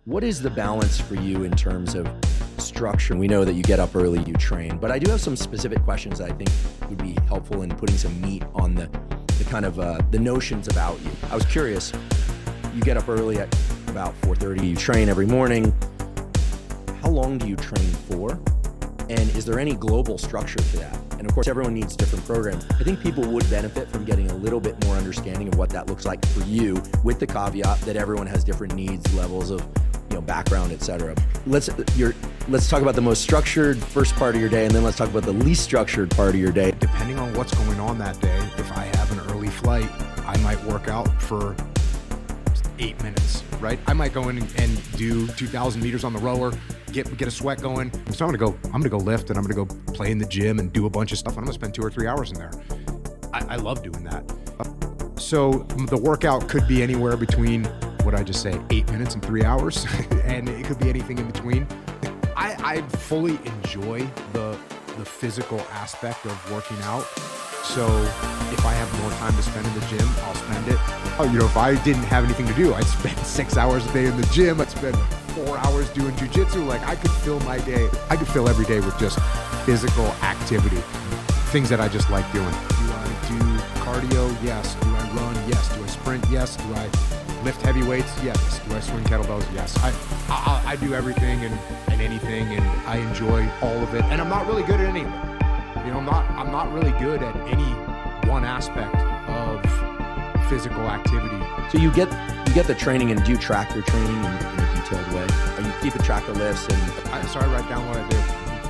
What is the balance for you in terms of structure? We know that you get up early, you train, but I do have some specific questions that I think would be helpful in putting some meat on the kind of the notions about you. I was curious, you get up early at about 4:30, you train every morning. How long do you train for? And is there any global structure to that? And of course, everyone needs different programs. I think people would benefit from getting a little bit more understanding of what that looks like for you, with the caveat that everyone has different needs, levels of background, etc. Let's talk about the most structured first part of your day, and then let's talk about the least structured part of your day. Depending on what's going on that day, if I have an early flight, I might work out for 8 minutes, right? I might go in and do 2,000 meters on the rower, get a sweat going. So I'm gonna go lift, and I'm gonna go play in the gym and do a bunch of stuff. And I'm gonna spend 2 or 3 hours in there. I love doing that. So the workout could be anywhere between, what I just say, 8 minutes and 3 hours, and it could be anything in between. I fully enjoy the physical aspect of working out. So if I have more time to spend in the gym, I'll spend it. If I didn't have anything to do, I'd spend 6 hours a day in the gym. I'd spend 4 hours doing jujitsu. Like, I could fill my day. I could fill every day with just physical activity, things that I just like doing. Do I do cardio? Yes. Do I run? Yes. Do I sprint? Yes. Do I lift heavy weights? Yes. Do I swing kettlebells? Yes. I do everything and anything, and I enjoy all of it. And I'm not really good at any of it. I'm not really good at any one aspect of physical activity. So you get the training, and do you track your training in a detailed way? Or you keep a track of lifts? So I write down what I do,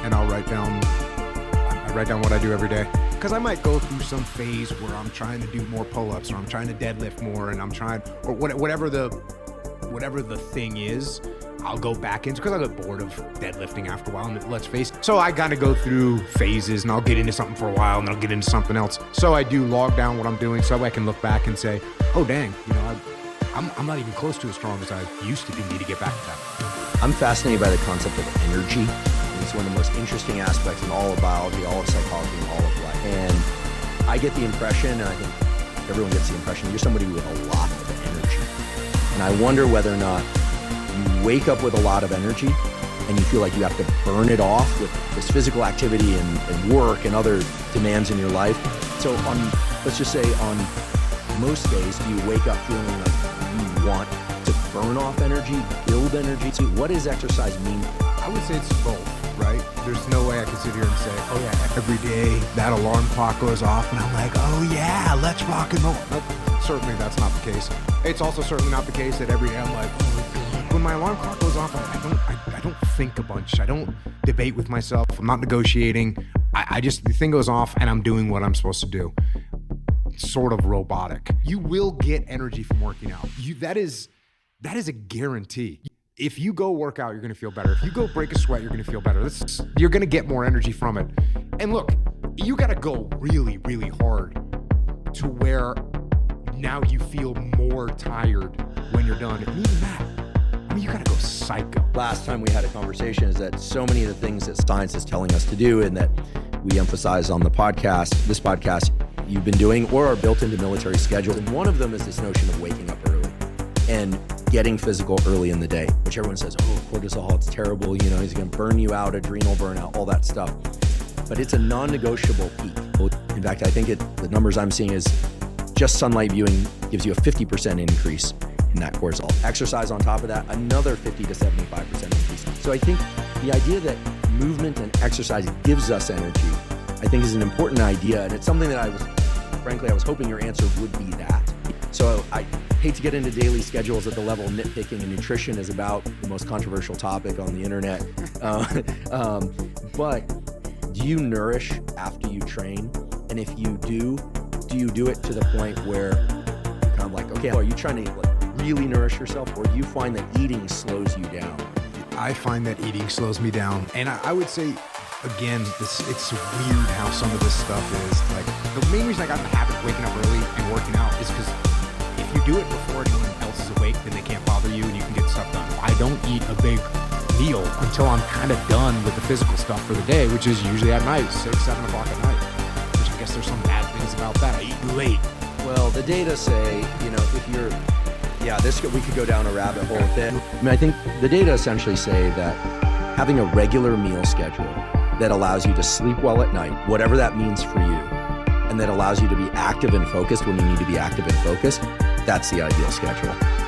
and I write down what I do every day. Because I might go through some phase where I'm trying to do more pull-ups, or I'm trying to deadlift more, and whatever the thing is, I'll go back into, because I get bored of deadlifting after a while, and let's face it. So I gotta go through phases, and I'll get into something for a while, and then I'll get into something else. So I do log down what I'm doing, so I can look back and say, oh dang, I'm not even close to as strong as I used to be. Need to get back to that. I'm fascinated by the concept of energy. It's one of the most interesting aspects in all of biology, all of psychology, and all of life. And I get the impression, and I think everyone gets the impression, you're somebody with a lot of energy. And I wonder whether or not you wake up with a lot of energy and you feel like you have to burn it off with this physical activity and work and other demands in your life. So let's just say on most days, do you wake up feeling like you want to burn off energy, build energy? So what does exercise mean? I would say it's both, right? There's no way I can sit here and say, oh yeah, every day that alarm clock goes off and I'm like, oh yeah, let's rock and roll. Certainly that's not the case. It's also certainly not the case that every day I'm like, oh my God. When my alarm clock goes off, I don't think a bunch. I don't debate with myself. I'm not negotiating. The thing goes off and I'm doing what I'm supposed to do. Sort of robotic. You will get energy from working out. That is a guarantee. If you go work out, you're going to feel better. If you go break a sweat, you're going to feel better. You're going to get more energy from it. And look, you got to go really, really hard to where now you feel more tired when you're done. And even that, you got to go psycho. Last time we had a conversation is that so many of the things that science is telling us to do and that we emphasize on this podcast, you've been doing or are built into military schedules. And one of them is this notion of waking up early and getting physical early in the day, which everyone says, oh, cortisol, it's terrible. He's going to burn you out, adrenal burnout, all that stuff. But it's a non-negotiable peak. In fact, I think the numbers I'm seeing is just sunlight viewing gives you a 50% increase in that cortisol. Exercise on top of that, another 50 to 75% increase. So I think the idea that movement and exercise gives us energy, I think is an important idea. And it's something that I was hoping your answer would be that. So I hate to get into daily schedules at the level of nitpicking, and nutrition is about the most controversial topic on the internet. But do you nourish after you train? And if you do you do it to the point where you're kind of like, okay, are you trying to really nourish yourself, or do you find that eating slows you down? I find that eating slows me down. And I would say, again, it's weird how some of this stuff is. Like, the main reason I got in the habit of waking up early and working out is because if you do it before anyone else is awake, then they can't bother you and you can get stuff done. I don't eat a big meal until I'm kind of done with the physical stuff for the day, which is usually at night, 6, 7 o'clock at night. Which I guess there's some bad things about that. I eat late. Well, the data say, if you're Yeah, we could go down a rabbit hole with it. I mean, I think the data essentially say that having a regular meal schedule that allows you to sleep well at night, whatever that means for you, and that allows you to be active and focused when you need to be active and focused, that's the ideal schedule.